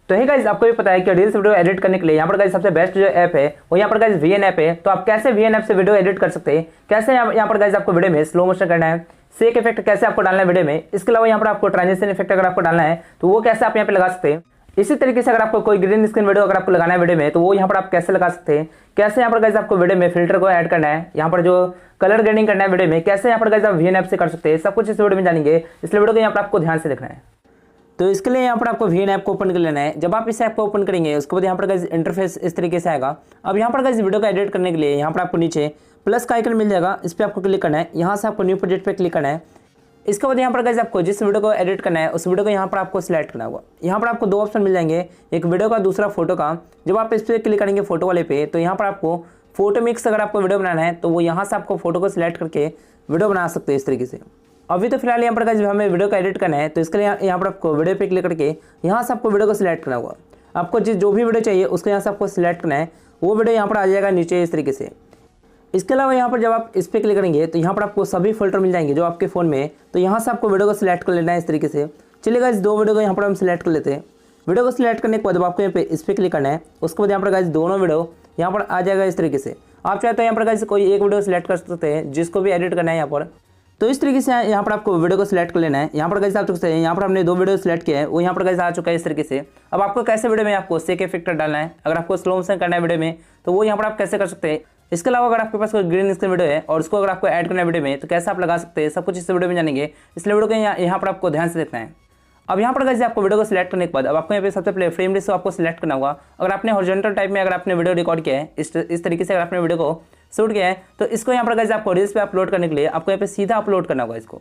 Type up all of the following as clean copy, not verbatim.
तो है गाइस, आपको भी पता है कि रील्स वीडियो एडिट करने के लिए यहाँ पर गाइस सबसे बेस्ट जो ऐप है वो यहाँ पर गाइस वीएन ऐप है। तो आप कैसे वीएन ऐप से वीडियो एडिट कर सकते हैं, कैसे यहाँ पर गाइस आपको वीडियो में स्लो मोशन करना है, शेक इफेक्ट कैसे आपको डालना है वीडियो में, इसके अलावा यहाँ पर आपको ट्रांजिशन इफेक्ट अगर आपको डालना है तो वो कैसे आप यहाँ पे लगा सकते हैं। इसी तरीके से अगर आपको कोई ग्रीन स्क्रीन वीडियो अगर आपको लगाना है वीडियो में तो वो यहाँ पर आप कैसे लगा सकते हैं, कैसे यहाँ पर गाइस आपको वीडियो में फिल्टर को ऐड करना है, यहाँ पर जो कलर ग्रेडिंग करना है वीडियो में कैसे यहाँ पर गाइस आप वीएन ऐप से कर सकते हैं, सब कुछ इस वीडियो में जानेंगे। इसलिए वीडियो को यहाँ पर आपको ध्यान से देखना है। तो इसके लिए यहाँ पर आपको वीएन ऐप को ओपन कर लेना है। जब आप इस ऐप को ओपन करेंगे उसके बाद यहाँ पर गाइस इंटरफेस इस तरीके से आएगा। अब यहाँ पर गाइस वीडियो को एडिट करने के लिए यहाँ पर आपको नीचे प्लस का आइकन मिल जाएगा, इस पर आपको क्लिक करना है। यहाँ से आपको न्यू प्रोजेक्ट पे क्लिक करना है। इसके बाद यहाँ पर गाइस आपको जिस वीडियो को एडिट करना है उस वीडियो को यहाँ पर आपको सिलेक्ट करना होगा। यहाँ पर आपको दो ऑप्शन मिल जाएंगे, एक वीडियो का दूसरा फोटो का। जब आप इस पर क्लिक करेंगे फोटो वाले पे तो यहाँ पर आपको फोटो मिक्स अगर आपको वीडियो बनाना है तो वो यहाँ से आपको फोटो को सिलेक्ट करके वीडियो बना सकते हैं इस तरीके से। अभी तो फिलहाल यहाँ पर गाइस हमें वीडियो को एडिट करना है तो इसके लिए यहाँ पर आपको वीडियो पे क्लिक करके यहाँ से आपको वीडियो को सिलेक्ट करना होगा। आपको जो भी वीडियो चाहिए उसको यहाँ से आपको सिलेक्ट करना है, वो वीडियो यहाँ पर आ जाएगा नीचे इस तरीके से। इसके अलावा यहाँ पर जब आप इस पर क्लिक करेंगे तो यहाँ पर आपको सभी फिल्टर मिल जाएंगे जो आपके फ़ोन में, तो यहाँ से आपको वीडियो को सिलेक्ट कर लेना है इस तरीके से। चलिए गाइस दो वीडियो को यहाँ पर हम सिलेक्ट कर लेते हैं। वीडियो को सिलेक्ट करने के बाद आपको यहाँ पे इस पर क्लिक करना है। उसके बाद यहाँ पर गाइस दोनों वीडियो यहाँ पर आ जाएगा इस तरीके से। आप चाहे तो यहाँ पर गाइस कोई एक वीडियो सिलेक्ट कर सकते हैं जिसको भी एडिट करना है यहाँ पर। तो इस तरीके से यहाँ पर आपको वीडियो को सिलेक्ट कर लेना है। यहाँ पर गाइस आप चुके हैं, यहाँ पर हमने दो वीडियो सिलेक्ट किया है, वो यहाँ पर गाइस आ चुका है इस तरीके से। अब आपको कैसे वीडियो में आपको शेक इफेक्ट डालना है, अगर आपको स्लो मोशन करना है वीडियो में तो वो यहाँ पर आप कैसे कर सकते हैं। इसके अलावा अगर आपके पास कोई ग्रीन स्क्रीन वीडियो है और उसको अगर आपको ऐड करना है वीडियो में तो कैसे आप लगा सकते हैं, सब कुछ इस वीडियो में जानेंगे। इसलिए वीडियो को यहाँ पर आपको ध्यान से देखना है। अब यहाँ पर गाइस आपको वीडियो को सिलेक्ट करने के बाद अब आपको यहाँ पे सबसे पहले फ्रेम रेट को आपको सिलेक्ट करना होगा। अगर आपने हॉरिजॉन्टल टाइप में अगर आपने वीडियो रिकॉर्ड किया है इस तरीके से अगर आपने वीडियो को शूट किया है तो इसको यहाँ पर गाइस आपको रील्स पे अपलोड करने के लिए आपको यहाँ पे सीधा अपलोड करना होगा इसको।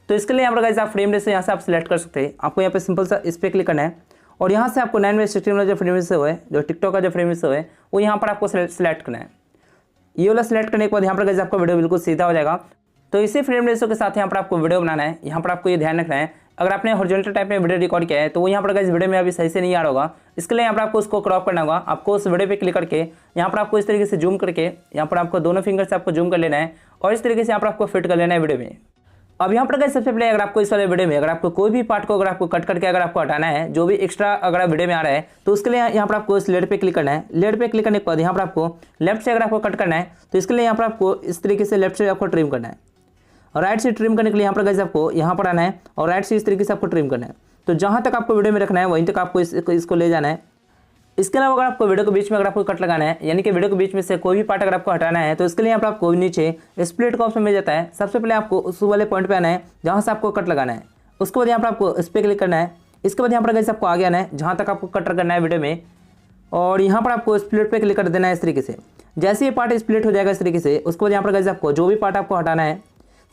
तो इसके लिए यहाँ पर गाइस आप फ्रेम रेट से यहाँ से आप सिलेक्ट कर सकते हैं। आपको यहाँ पे सिंपल सा इस पर क्लिक करना है और यहाँ से आपको 9:16 वाला जो फ्रेम रेट है, जो टिकटॉक का जो फ्रेम रेट है वो यहाँ पर आपको सिलेक्ट करना है। ये वाला सिलेक्ट करने के बाद यहाँ पर गाइस आपका वीडियो बिल्कुल सीधा हो जाएगा। तो इसी फ्रेम रेशो के साथ यहाँ पर आपको वीडियो बनाना है। यहाँ पर आपको ये ध्यान रखना है, अगर आपने हॉरिजॉन्टल टाइप में वीडियो रिकॉर्ड किया है तो वो यहाँ पर गाइस वीडियो में अभी सही से नहीं आ रहा होगा। इसके लिए यहाँ पर आपको उसको क्रॉप करना होगा। आपको उस वीडियो पे क्लिक करके यहाँ पर आपको इस तरीके से जूम करके यहाँ पर आपको दोनों फिंगर से आपको जूम कर लेना है और इस तरीके से यहाँ पर आपको फिट कर लेना है वीडियो में। अब यहाँ पर गाइस सबसे पहले अगर आपको इस वाले वीडियो में अगर आपको कोई भी पार्ट को अगर आपको कट करके अगर आपको हटाना है, जो भी एक्स्ट्रा अगर वीडियो में आ रहा है तो उसके लिए यहाँ पर आपको इस लेड पे क्लिक करना है। लेड पे क्लिक करने के बाद यहाँ पर आपको लेफ्ट से अगर आपको कट करना है तो इसके लिए यहाँ पर आपको इस तरीके से लेफ्ट से आपको ट्रिम करना है और राइट से ट्रिम करने के लिए यहाँ पर गाइस आपको यहाँ पर आना है और राइट से इस तरीके से आपको ट्रिम करना है। तो जहाँ तक आपको वीडियो में रखना है वहीं तक आपको इसको ले जाना है। इसके अलावा अगर आपको वीडियो के बीच में अगर आपको कट लगाना है, यानी कि वीडियो के बीच में से कोई भी पार्ट अगर आपको हटाना है तो इसके लिए यहाँ पर आपको नीचे स्प्लिट का ऑप्शन मिल जाता है। सबसे पहले आपको उस वाले पॉइंट पे आना है जहाँ से आपको कट लगाना है। उसके बाद यहाँ पर आपको इस पर क्लिक करना है। इसके बाद यहाँ पर गाइस आपको आगे आना है जहाँ तक आपको कट करना है वीडियो में और यहाँ पर आपको स्प्लिट पे क्लिक कर देना है इस तरीके से। जैसे ये पार्ट स्प्लिट हो जाएगा इस तरीके से, उसके बाद यहाँ पर गाइस आपको जो भी पार्ट आपको हटाना है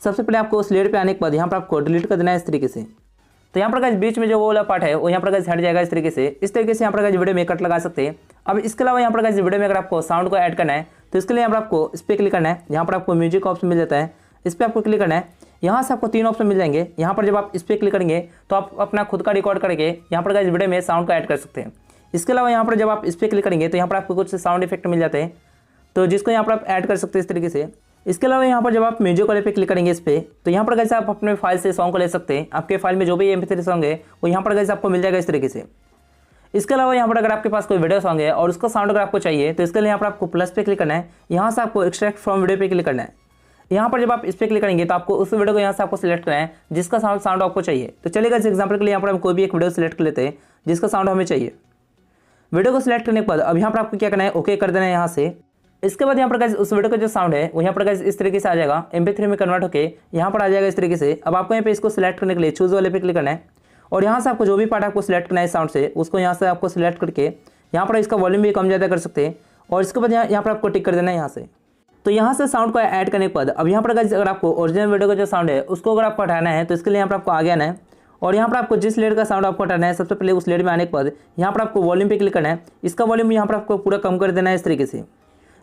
सबसे पहले आपको उस लेयर पे आने के बाद यहाँ पर आपको डिलीट कर देना है इस तरीके से। तो यहाँ पर गाइस बीच में जो वो वाला पार्ट है वो यहाँ पर गाइस हट जाएगा इस तरीके से। इस तरीके से यहाँ पर गाइस वीडियो में कट लगा सकते हैं। अब इसके अलावा यहाँ पर गाइस वीडियो में अगर आपको साउंड को ऐड करना है तो इसके लिए यहाँ पर आपको इस पर क्लिक करना है। यहाँ पर आपको म्यूजिक का ऑप्शन मिल जाता है, इस पर आपको क्लिक करना है। यहाँ से आपको तीन ऑप्शन मिल जाएंगे। यहाँ पर जब आप इस पर क्लिक करेंगे तो आप अपना खुद का रिकॉर्ड करके यहाँ पर गाइस वीडियो में साउंड को ऐड कर सकते हैं। इसके अलावा यहाँ पर जब आप इस पर क्लिक करेंगे तो यहाँ पर आपको कुछ साउंड इफेक्ट मिल जाते हैं, तो जिसको यहाँ पर आप ऐड कर सकते हैं इस तरीके से। इसके अलावा यहाँ पर जब आप म्यूजिक वाले पे क्लिक करेंगे इस पे तो यहाँ पर गाइस आप अपने फाइल से सॉन्ग को ले सकते हैं। आपके फाइल में जो भी MP3 सॉन्ग है वो यहाँ पर गाइस आपको मिल जाएगा इस तरीके से। इसके अलावा यहाँ पर अगर आपके पास कोई वीडियो सॉन्ग है और उसका साउंड अगर आपको चाहिए तो इसके लिए यहाँ पर आपको प्लस पे क्लिक करना है। यहाँ से आपको एक्सट्रैक्ट फ्रॉम वीडियो पे क्लिक करना है। यहाँ पर जब आप इस पर क्लिक करेंगे तो आपको उस वीडियो को यहाँ से आपको सिलेक्ट करना है जिसका साउंड आपको चाहिए। तो चलिए गाइस एग्जाम्पल के लिए यहाँ पर हम कोई भी एक वीडियो सिलेक्ट कर लेते हैं जिसका साउंड हमें चाहिए। वीडियो को सिलेक्ट करने के बाद अब यहाँ पर आपको क्या करना है, ओके कर देना है यहाँ से। इसके बाद यहाँ पर गाइस उस वीडियो का जो साउंड है वो यहाँ पर गाइस इस तरीके से आ जाएगा, MP3 में कन्वर्ट होके यहाँ पर आ जाएगा इस तरीके से। अब आपको यहाँ पे इसको सिलेक्ट करने के लिए चूज वाले पे क्लिक करना है और यहाँ से आपको जो भी पार्ट आपको सिलेक्ट करना है साउंड से उसको यहाँ से आपको सिलेक्ट करके यहाँ पर इसका वॉल्यूम भी कम ज़्यादा कर सकते हैं और इसके बाद यहाँ पर आपको टिक कर देना है यहाँ से। तो यहाँ से साउंड को ऐड करने के बाद अब यहाँ पर गाइस अगर आपको ओरिजिनल वीडियो का जो साउंड है उसको अगर आपको हटाना है तो इसके लिए यहाँ पर आपको आगे आना है और यहाँ पर आपको जिस लेयर का साउंड आपको हटाना है सबसे पहले उस लेयर में आने के बाद यहाँ पर आपको वॉल्यूम पे क्लिक करना है। इसका वॉल्यूम यहाँ पर आपको पूरा कम कर देना है इस तरीके से।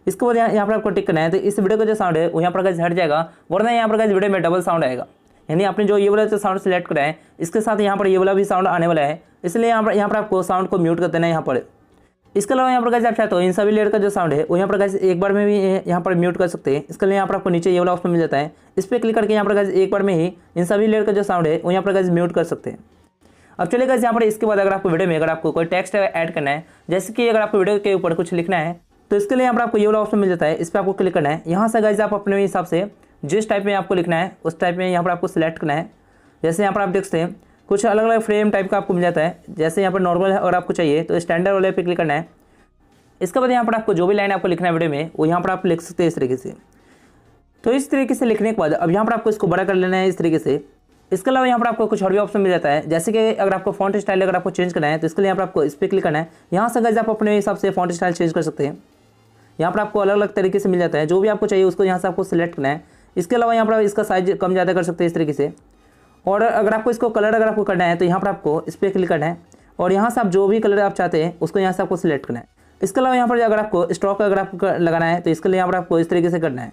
इसके बाद यहाँ पर आपको टिक करना है। तो इस वीडियो का जो साउंड है वो यहाँ पर गाइस हट जाएगा, वरना यहाँ पर गाइस वीडियो में डबल साउंड आएगा। यानी आपने जो ये वाला जो साउंड सेलेक्ट करा है इसके साथ यहाँ पर ये वाला भी साउंड आने वाला है, इसलिए यहाँ पर आपको साउंड को म्यूट कर देना है यहाँ पर। इसके अलावा यहाँ पर गाइस आप चाहते हो इन सभी लेयर का जो साउंड है वो यहाँ पर गाइस एक बार में भी यहाँ पर म्यूट कर सकते हैं। इसके लिए यहाँ पर आपको नीचे ये वाला ऑप्शन मिल जाता है, इस पर क्लिक करके यहाँ पर गाइस एक बार में ही इन सभी लेयर का जो साउंड है वो यहाँ पर गाइस म्यूट कर सकते हैं। अब चलिए गाइस यहाँ पर इसके बाद अगर आपको वीडियो में अगर आपको कोई टेक्स्ट ऐड करना है, जैसे कि अगर आपको वीडियो के ऊपर कुछ लिखना है, तो इसके लिए यहाँ पर आपको ये वाला ऑप्शन मिल जाता है, इस पर आपको क्लिक करना है। यहाँ से गाइस आप अपने हिसाब से जिस टाइप में आपको लिखना है उस टाइप में यहाँ पर आपको सिलेक्ट करना है। जैसे यहाँ पर आप देख सकते हैं कुछ अलग अलग फ्रेम टाइप का आपको मिल जाता है। जैसे यहाँ पर नॉर्मल अगर आपको चाहिए तो स्टैंडर्ड वाले पे क्लिक करना है। इसके बाद यहाँ पर आपको जो भी लाइन आपको लिखना है वीडियो में वो यहाँ पर आप लिख सकते हैं इस तरीके से। तो इस तरीके से लिखने के बाद अब यहाँ पर आपको इसको बड़ा कर लेना है इस तरीके से। इसके अलावा यहाँ पर आपको कुछ और भी ऑप्शन मिल जाता है, जैसे कि अगर आपको फॉन्ट स्टाइल अगर आपको चेंज करना है तो इसके लिए यहाँ पर आपको इस पर क्लिक करना है। यहाँ से गाइस आप अपने हिसाब से फॉन्ट स्टाइल चेंज कर सकते हैं। यहाँ पर आपको अलग अलग तरीके से मिल जाता है, जो भी आपको चाहिए उसको यहाँ से आपको सिलेक्ट करना है। इसके अलावा यहाँ पर इसका साइज कम ज़्यादा कर सकते हैं इस तरीके से। और अगर आपको इसको कलर अगर आपको करना है तो यहाँ पर आपको इस पर क्लिक करना है और यहाँ से आप जो भी कलर आप चाहते हैं उसको यहाँ से आपको सिलेक्ट करना है। इसके अलावा यहाँ पर अगर आपको स्टॉक अगर आपको लगाना है तो इसके लिए यहाँ पर आपको इस तरीके से करना है।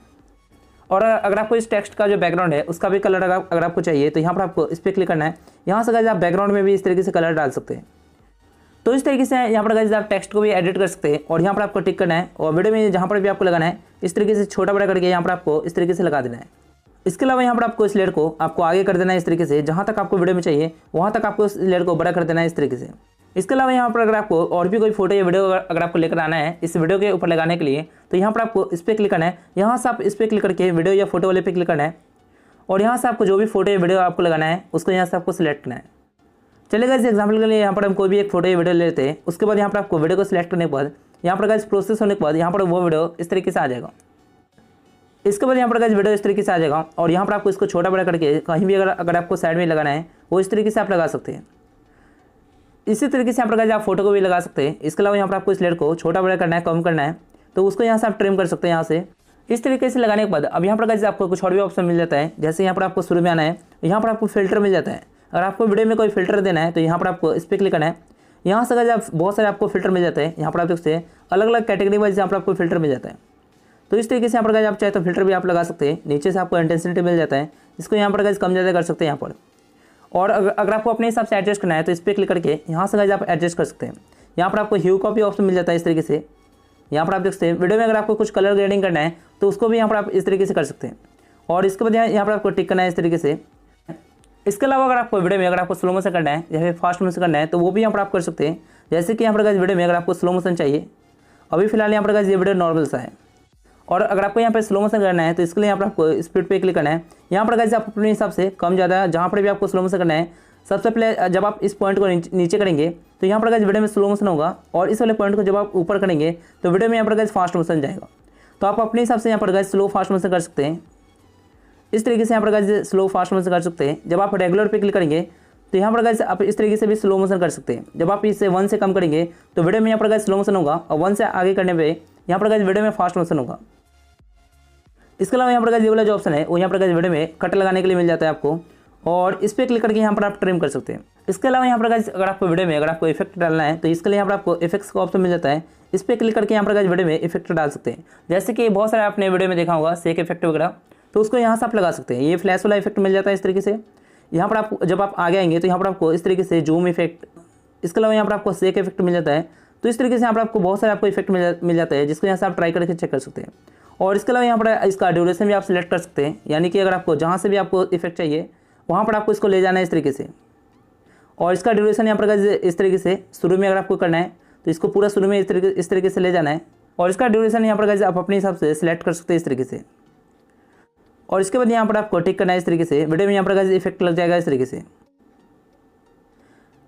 और अगर आपको इस टेक्स्ट का जो बैकग्राउंड है उसका भी कलर अगर आपको चाहिए तो यहाँ पर आपको इस पर क्लिक करना है। यहाँ से गाइस आप बैकग्राउंड में भी इस तरीके से कलर डाल सकते हैं। तो इस तरीके से यहाँ पर गाइस आप टेक्स्ट को भी एडिट कर सकते हैं। और यहाँ पर आपको टिक करना है और वीडियो में जहाँ पर भी आपको लगाना है इस तरीके से छोटा बड़ा करके यहाँ पर आपको इस तरीके से लगा देना है। इसके अलावा यहाँ पर आपको इस लेयर को आपको आगे कर देना है इस तरीके से, जहाँ तक आपको वीडियो में चाहिए वहाँ तक आपको इस लेयर को बड़ा कर देना है इस तरीके से। इसके अलावा यहाँ पर अगर आपको और भी कोई फोटो या वीडियो अगर आपको लेकर आना है इस वीडियो के ऊपर लगाने के लिए तो यहाँ पर आपको इस पर क्लिक करना है। यहाँ से आप इस पर क्लिक करके वीडियो या फोटो वाले पे क्लिक करना है और यहाँ से आपको जो भी फोटो या वीडियो आपको लगाना है उसको यहाँ से आपको सिलेक्ट करना है। चलिए गाइस एग्जाम्पल के लिए यहाँ पर हम कोई भी एक फोटो या वीडियो लेते हैं। उसके बाद यहाँ पर आपको वीडियो को सिलेक्ट करने के बाद यहाँ पर गाइस प्रोसेस होने के बाद यहाँ पर वो वीडियो इस तरीके से आ जाएगा। इसके बाद यहाँ पर गाइस वीडियो इस तरीके से आ जाएगा और यहाँ पर आपको इसको छोटा बड़ा करके कहीं भी अगर आपको साइड में लगाना है वो इस तरीके से आप लगा सकते हैं। इसी तरीके से यहाँ पर गाइस आप फोटो को भी लगा सकते हैं। इसके अलावा यहाँ पर आपको इस लेयर को छोटा बड़ा करना है, कम करना है तो उसको यहाँ से आप ट्रिम कर सकते हैं। यहाँ से इस तरीके से लगाने के बाद अब यहाँ पर गाइस आपको कुछ और भी ऑप्शन मिल जाता है। जैसे यहाँ पर आपको शुरू में आना है, यहाँ पर आपको फिल्टर मिल जाता है। अगर आपको वीडियो में कोई फिल्टर देना है तो यहाँ पर आपको इस पर क्लिक करना है। यहाँ से गाइस आप बहुत सारे आपको फिल्टर मिल जाते हैं। यहाँ पर आप देख सकते हैं अलग अलग कैटेगरी वाइज यहाँ पर आपको फिल्टर मिल जाता है। तो इस तरीके से यहाँ पर गाइस आप चाहे तो फिल्टर भी आप लगा सकते हैं। नीचे से आपको इंटेंसिटी मिल जाता है, इसको यहाँ पर गाइस कम ज़्यादा कर सकते हैं यहाँ पर। और अगर आपको अपने हिसाब से एडजस्ट करना है तो इस पर क्लिक करके यहाँ से गाइस आप एडजस्ट कर सकते हैं। यहाँ पर आपको ह्यू का भी ऑप्शन मिल जाता है इस तरीके से। यहाँ पर आप देख सकते हैं वीडियो में अगर आपको कुछ कलर ग्रेडिंग करना है तो उसको भी यहाँ पर आप इस तरीके से कर सकते हैं। और इसके बाद यहाँ पर आपको टिक करना है इस तरीके से। इसके अलावा अगर आपको वीडियो में अगर आपको स्लो मोशन करना है या फिर फास्ट मोशन करना है तो वो भी यहाँ पर आप कर सकते हैं। जैसे कि यहाँ पर गाइस वीडियो में अगर आपको स्लो मोशन चाहिए, अभी फिलहाल यहाँ पर गाइस ये वीडियो नॉर्मल सा है। और अगर आपको यहाँ पर स्लो मोशन करना है तो इसके लिए यहाँ पर आपको स्पीड पे क्लिक करना है। यहाँ पर गाइस आप अपने हिसाब से कम ज़्यादा जहाँ पर भी आपको स्लो मोशन करना है, सबसे पहले जब आप इस पॉइंट को नीचे करेंगे तो यहाँ पर गाइस वीडियो में स्लो मोशन होगा और इस वाले पॉइंट को जब आप ऊपर करेंगे तो वीडियो में यहाँ पर गाइस फास्ट मोशन जाएगा। तो आप अपने हिसाब से यहाँ पर गाइस स्लो फास्ट मोशन कर सकते हैं। इस तरीके से यहाँ पर गाइस स्लो फास्ट मोशन कर सकते हैं। जब आप रेगुलर पे क्लिक करेंगे तो यहाँ पर गाइस आप इस तरीके से भी स्लो मोशन कर सकते हैं। जब आप इसे 1 से कम करेंगे तो वीडियो में यहाँ पर गाइस स्लो मोशन होगा और 1 से आगे करने पे यहाँ पर गाइस वीडियो में फास्ट मोशन होगा। इसके अलावा यहाँ पर गाइस ये वाला जो ऑप्शन है वो यहाँ पर गाइस वीडियो में कट लगाने के लिए मिल जाता है आपको और इस पर क्लिक करके यहाँ पर आप ट्रिम कर सकते हैं। इसके अलावा यहाँ पर गाइस अगर आपको वीडियो में अगर आपको इफेक्ट डालना है तो इसके लिए यहाँ पर आपको इफेक्ट्स का ऑप्शन मिल जाता है। इस पर क्लिक करके यहाँ पर गाइस वीडियो में इफेक्ट डाल सकते हैं। जैसे कि बहुत सारे आपने वीडियो में देखा होगा शेक इफेक्ट वगैरह, तो उसको यहाँ से आप लगा सकते हैं। ये फ्लैश वाला इफेक्ट मिल जाता है इस तरीके से। यहाँ पर आप जब आप आगे आएंगे तो यहाँ पर आपको इस तरीके से जूम इफेक्ट, इसके अलावा यहाँ पर आपको शेक इफेक्ट मिल जाता है। तो इस तरीके से यहाँ पर आपको बहुत सारे आपको इफेक्ट मिल जाता है जिसको यहाँ से आप ट्राई करके चेक कर सकते हैं। और इसके अलावा यहाँ पर इसका ड्यूरेशन भी आप सिलेक्ट कर सकते हैं, यानी कि अगर आपको जहाँ से भी आपको इफेक्ट चाहिए वहाँ पर आपको इसको ले जाना है इस तरीके से। और इसका ड्यूरेशन यहाँ पर इस तरीके से शुरू में अगर आपको करना है तो इसको पूरा शुरू में इस तरीके से ले जाना है। और इसका ड्यूरेशन यहाँ पर आप अपने हिसाब से सिलेक्ट कर सकते हैं इस तरीके से। और इसके बाद यहाँ पर आपको टिक करना है इस तरीके से। वीडियो में यहाँ पर इफेक्ट लग जाएगा इस तरीके से।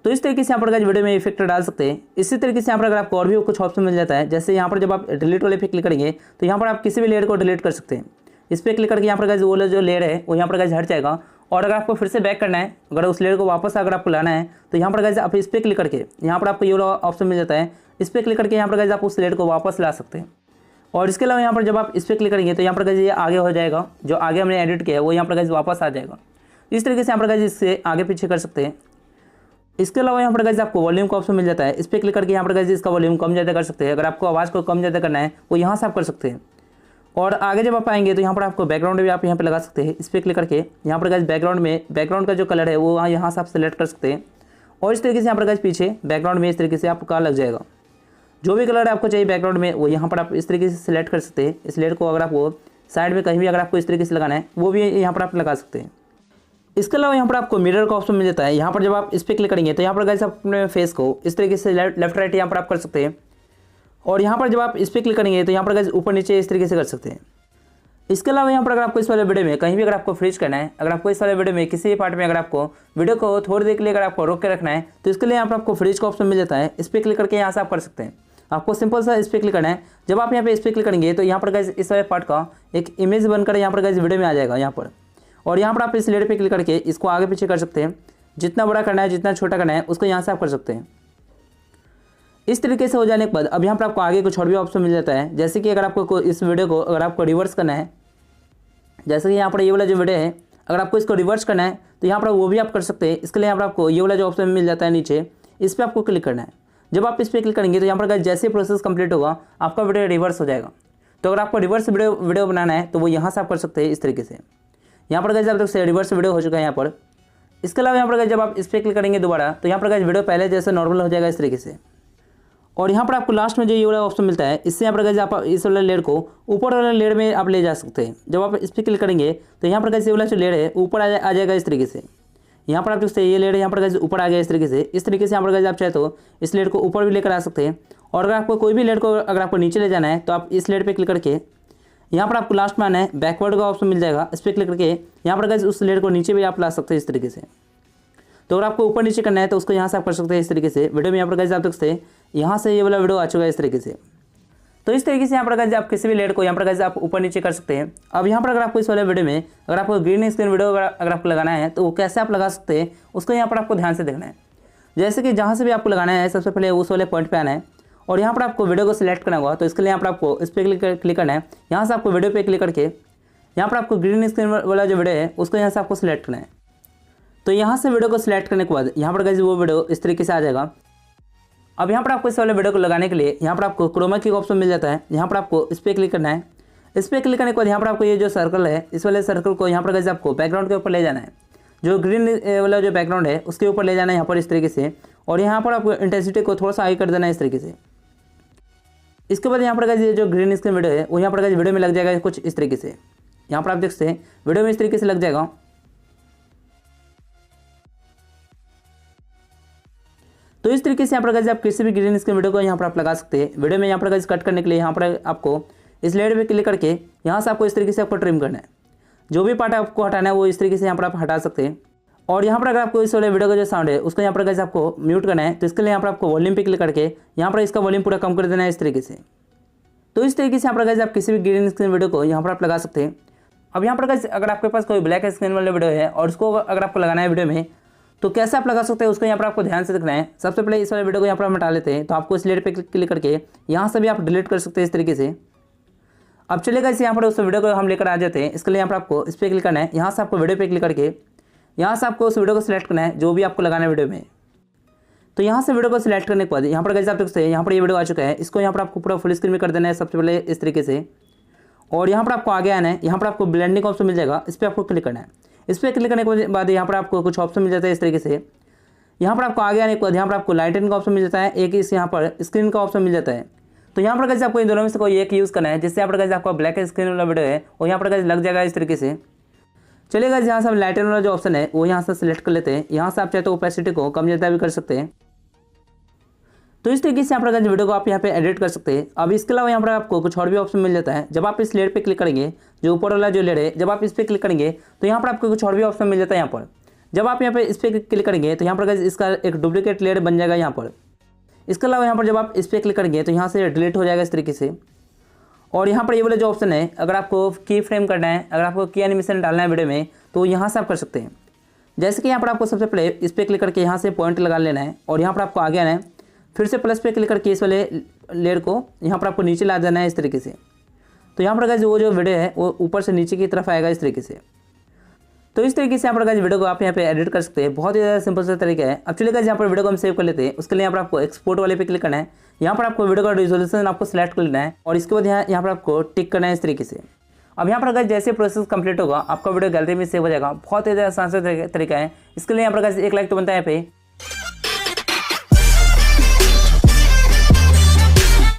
तो इस तरीके से यहाँ पर वीडियो में इफेक्ट डाल सकते हैं। इसी तरीके से यहाँ पर अगर आपको और भी कुछ ऑप्शन मिल जाता है, जैसे यहाँ पर जब आप डिलीट वाले पे क्लिक करेंगे तो यहाँ पर आप किसी भी लेयर को डिलीट कर सकते हैं। इस पर क्लिक करके यहाँ पर वो जो लेयर है वो यहाँ पर हट जाएगा। और अगर आपको फिर से बैक करना है, अगर उस लेयर को वापस अगर आपको लाना है तो यहाँ पर आप इस पर क्लिक करके यहाँ पर आपको ये ऑप्शन मिल जाता है। इस पर क्लिक करके यहाँ पर आप उस लेयर को वापस ला सकते हैं। और इसके अलावा यहाँ पर जब आप इस पर क्लिक करेंगे तो यहाँ पर ये आगे हो जाएगा, जो आगे हमने एडिट किया है वो यहाँ पर वापस आ जाएगा। इस तरीके से यहाँ पर इससे आगे पीछे कर सकते हैं। इसके अलावा यहाँ पर आपको वॉल्यूम का ऑप्शन मिल जाता है। इस पर क्लिक करके यहाँ पर इसका वॉल्यूम कम ज़्यादा कर सकते हैं। अगर आपको आवाज़ को कम ज़्यादा करना है वो यहाँ से आप कर सकते हैं। और आगे जब आप आएंगे तो यहाँ पर आपको बैकग्राउंड भी आप यहाँ पे लगा सकते हैं। इस पर क्लिक करके यहाँ पर बैकग्राउंड का जो कलर है वो यहाँ से आप सेलेक्ट कर सकते हैं। और इस तरीके से यहाँ पर पीछे बैकग्राउंड में इस तरीके से आपका लग जाएगा। जो भी कलर आपको चाहिए बैकग्राउंड में वो यहाँ पर आप इस तरीके से सिलेक्ट कर सकते हैं। इस लेयर को अगर आपको साइड में कहीं भी अगर आपको इस तरीके से लगाना है वो भी यहाँ पर आप लगा सकते हैं। इसके अलावा यहाँ पर आपको मिरर का ऑप्शन मिल जाता है। यहाँ पर जब आप इस पर क्लिक करेंगे तो यहाँ पर गाइस आप अपने फेस को इस तरीके से लेफ्ट राइट यहाँ पर आप कर सकते हैं। और यहाँ पर जब आप इस पर क्लिक करेंगे तो यहाँ पर गाइस ऊपर नीचे इस तरीके से कर सकते हैं। इसके अलावा यहाँ पर अगर आपको इस वाले वीडियो में कहीं भी अगर आपको फ्रीज करना है, अगर आपको इस वाले वीडियो में किसी भी पार्ट में अगर आपको वीडियो को थोड़ी देर के लिए अगर आपको रोक के रखना है तो इसके लिए यहाँ पर आपको फ्रीज का ऑप्शन मिल जाता है। इस पर क्लिक करके यहाँ से आप कर सकते हैं। आपको सिंपल सा इस पर क्लिक करना है। जब आप यहाँ पे इस पर क्लिक करेंगे तो यहाँ पर गाइस इस वाले पार्ट का एक इमेज बनकर यहाँ पर गाइस वीडियो में आ जाएगा यहाँ पर। और यहाँ पर आप इस लेयर पे क्लिक करके इसको आगे पीछे कर सकते हैं। जितना बड़ा करना है, जितना छोटा करना है, उसको यहाँ से आप कर सकते हैं। इस तरीके से हो जाने के बाद अब यहाँ पर आपको आगे कुछ और भी ऑप्शन मिल जाता है। जैसे कि अगर आपको इस वीडियो को अगर आपको रिवर्स करना है, जैसे कि यहाँ पर ये वाला जो वीडियो है, अगर आपको इसको रिवर्स करना है तो यहाँ पर वो भी आप कर सकते हैं। इसके लिए यहाँ पर आपको ये वाला जो ऑप्शन मिल जाता है नीचे, इस पर आपको क्लिक करना है। जब आप इस पर क्लिक करेंगे तो यहाँ पर जैसे प्रोसेस कंप्लीट होगा आपका वीडियो रिवर्स हो जाएगा। तो अगर आपको रिवर्स वीडियो बनाना है तो वो यहाँ से आप कर सकते हैं इस तरीके से। यहाँ पर गाइस आप देख सकते हैं रिवर्स वीडियो हो चुका है यहाँ पर। इसके अलावा यहाँ पर जब आप इस पर क्लिक करेंगे दोबारा तो यहाँ पर गाइस वीडियो पहले जैसे नॉर्मल हो जाएगा इस तरीके से। और यहाँ पर आपको लास्ट में जो ये वाला ऑप्शन मिलता है, इससे यहाँ पर गाइस आप इस वाले लेयर को ऊपर वाले लेयर में आप ले जा सकते हैं। जब आप इस पर क्लिक करेंगे तो यहाँ पर गाइस ये वाला जो लेयर है ऊपर आ जाएगा इस तरीके से। यहाँ पर आप देख सकते हैं ये लेयर यहाँ पर गाइस ऊपर आ गया इस तरीके से। इस तरीके से यहाँ पर गाइस आप चाहे तो इस लेयर को ऊपर भी लेकर आ सकते हैं। और अगर आपको कोई भी लेयर को अगर आपको नीचे ले जाना है तो आप इस लेयर पर क्लिक करके यहाँ पर आपको लास्ट में आना है, बैकवर्ड का ऑप्शन मिल जाएगा। इस पर क्लिक करके यहाँ पर गाइस उस लेयर को नीचे भी आप ला सकते हैं इस तरीके से। तो अगर आपको ऊपर नीचे करना है तो उसको यहाँ से आप कर सकते हैं इस तरीके से। वीडियो में यहाँ पर गाइस आप देख सकते हैं यहाँ से ये वाला वीडियो आ चुका है इस तरीके से। तो इस तरीके से यहाँ पर गाइस आप किसी भी लेयर को यहाँ पर गाइस आप ऊपर नीचे कर सकते हैं। अब यहाँ पर अगर आपको इस वाले वीडियो में अगर आपको ग्रीन स्क्रीन वीडियो अगर आपको लगाना है तो वो कैसे आप लगा सकते हैं उसको यहाँ पर आपको ध्यान से देखना है। जैसे कि जहाँ से भी आपको लगाना है सबसे पहले उस वाले पॉइंट पर आना है और यहाँ पर आपको वीडियो को सिलेक्ट करना होगा। तो इसके लिए यहाँ पर आपको इस पर क्लिक करना है। यहाँ से आपको वीडियो पे क्लिक करके यहाँ पर आपको ग्रीन स्क्रीन वाला जो वीडियो है उसको यहाँ से आपको सिलेक्ट करना है। तो यहाँ से वीडियो को सिलेक्ट करने के बाद यहाँ पर गाइस वो वीडियो इस तरीके से आ जाएगा। अब यहाँ पर आपको इस वाले वीडियो को लगाने के लिए यहाँ पर आपको क्रोमा की ऑप्शन मिल जाता है। यहाँ पर आपको इस पर क्लिक करना है। इस पर क्लिक करने के बाद यहाँ पर आपको ये जो सर्कल है इस वाले सर्कल को यहाँ पर गाइस आपको बैकग्राउंड के ऊपर ले जाना है। जो ग्रीन वाला जो बैकग्राउंड है उसके ऊपर ले जाना है यहाँ पर इस तरीके से। और यहाँ पर आपको इंटेंसिटी को थोड़ा सा हाई कर देना है इस तरीके से। इसके बाद यहाँ पर गाइस ये जो ग्रीन स्क्रीन वीडियो है वो यहाँ पर गाइस वीडियो में लग जाएगा कुछ इस तरीके से। यहाँ पर आप देख सकते हैं वीडियो में इस तरीके से लग जाएगा। तो इस तरीके से यहाँ पर गाइस आप किसी भी ग्रीन स्क्रीन वीडियो को यहाँ पर आप लगा सकते हैं। वीडियो में यहाँ पर गाइस कट करने के लिए यहाँ पर आपको इस लेयर पे क्लिक करके यहाँ से आपको इस तरीके से आपको ट्रिम करना है। जो भी पार्ट आपको हटाना है वो इस तरीके से यहाँ पर आप हटा सकते हैं। और यहाँ पर अगर आपको इस वाले वीडियो का जो साउंड है उसको यहाँ पर गाइस आपको म्यूट करना है तो इसके लिए यहाँ पर आपको वॉल्यूम पे क्लिक करके यहाँ पर इसका वॉल्यूम पूरा कम कर देना है इस तरीके से। तो इस तरीके से यहाँ पर गाइस आप किसी भी ग्रीन स्क्रीन वीडियो को यहाँ पर आप लगा सकते हैं। अब यहाँ पर गाइस अगर आपके पास कोई ब्लैक स्क्रीन वाला वीडियो है और उसको अगर आपको लगाना है वीडियो में तो कैसे आप लगा सकते हैं उसको यहाँ पर आपको ध्यान से देखना है। सबसे पहले इस वाले वीडियो को यहाँ पर हम हटा लेते हैं। तो आपको इस लेयर पे क्लिक करके यहाँ से भी आप डिलीट कर सकते हैं इस तरीके से। अब चलेगा इस यहाँ पर उस वीडियो को हम लेकर आ जाते हैं। इसके लिए यहाँ पर आपको इस पर क्लिक करना है। यहाँ से आपको वीडियो पे क्लिक करके यहाँ से आपको उस वीडियो को सिलेक्ट करना है जो भी आपको लगाना है वीडियो में। तो यहाँ से वीडियो को सिलेक्ट करने के बाद यहाँ पर गाइस आप देख सकते हैं यहाँ पर ये वीडियो आ चुका है। इसको यहाँ पर आपको पूरा फुल स्क्रीन में कर देना है सबसे पहले इस तरीके से। और यहाँ पर आपको आगे आना है। यहाँ पर आपको ब्लेंडिंग ऑप्शन मिल जाएगा, इस पर आपको क्लिक करना है। इस पर क्लिक करने के बाद यहाँ पर आपको कुछ ऑप्शन मिल जाता है इस तरीके से। यहाँ पर आपको आगे आने के बाद यहाँ पर आपको लाइटनिंग का ऑप्शन मिल जाता है, एक इस यहाँ पर स्क्रीन का ऑप्शन मिल जाता है। तो यहाँ पर गाइस आपको इन दोनों में से कोई एक यूज़ करना है, जिससे यहाँ पर गाइस आपका ब्लैक स्क्रीन वाला वीडियो है वो यहाँ पर गाइस लग जाएगा इस तरीके से। चलिए गाइस यहाँ से हम लाइटन वाला जो ऑप्शन है वो यहाँ से सिलेक्ट कर लेते हैं। यहाँ से आप चाहे तो ओपेसिटी को कम ज़्यादा भी कर सकते हैं। तो इस तरीके से यहाँ पर गाइस वीडियो को आप यहाँ पे एडिट कर सकते हैं। अब इसके अलावा यहाँ पर आपको कुछ और भी ऑप्शन मिल जाता है। जब आप इस लेयर पे क्लिक करेंगे, जो ऊपर वाला जो लेयर है, जब आप इस पर क्लिक करेंगे तो यहाँ पर आपको कुछ और भी ऑप्शन मिल जाता है। यहाँ पर जब आप यहाँ पे इस पर क्लिक करेंगे तो यहाँ पर गाइस इसका एक डुप्लीकेट लेयर बन जाएगा यहाँ पर। इसके अलावा यहाँ पर जब आप इस पर क्लिक करेंगे तो यहाँ से डिलीट हो जाएगा इस तरीके से। और यहाँ पर ये वाला जो ऑप्शन है, अगर आपको की फ्रेम करना है, अगर आपको की एनिमेशन डालना है वीडियो में तो यहाँ से आप कर सकते हैं। जैसे कि यहाँ पर आपको सबसे पहले इस पर क्लिक करके यहाँ से पॉइंट लगा लेना है और यहाँ पर आपको आगे आना है। फिर से प्लस पे क्लिक करके इस वाले लेयर को यहाँ पर आपको नीचे ला देना है इस तरीके से। तो यहाँ पर गाइस वो जो वीडियो है वो ऊपर से नीचे की तरफ आएगा इस तरीके से। तो इस तरीके से यहाँ पर गाइस वीडियो को आप यहाँ पे एडिट कर सकते हैं। बहुत ही ज़्यादा सिंपल सा तरीका है। अब चलिए गाइस यहाँ पर वीडियो को हम सेव कर लेते हैं। उसके लिए यहाँ पर आपको एक्सपोर्ट वाले पे क्लिक करना है। यहाँ पर आपको वीडियो का रिजोल्यूशन आपको सिलेक्ट कर लेना है और इसके बाद यहाँ पर आपको टिक करना है इस तरीके से। अब यहाँ पर गाइस जैसे प्रोसेस कंप्लीट होगा आपका वीडियो गैलरी में सेव हो जाएगा। बहुत ही ज़्यादा आसान सा तरीका है। इसके लिए यहाँ पर गाइस एक लाइक तो बनता है यहाँ पे।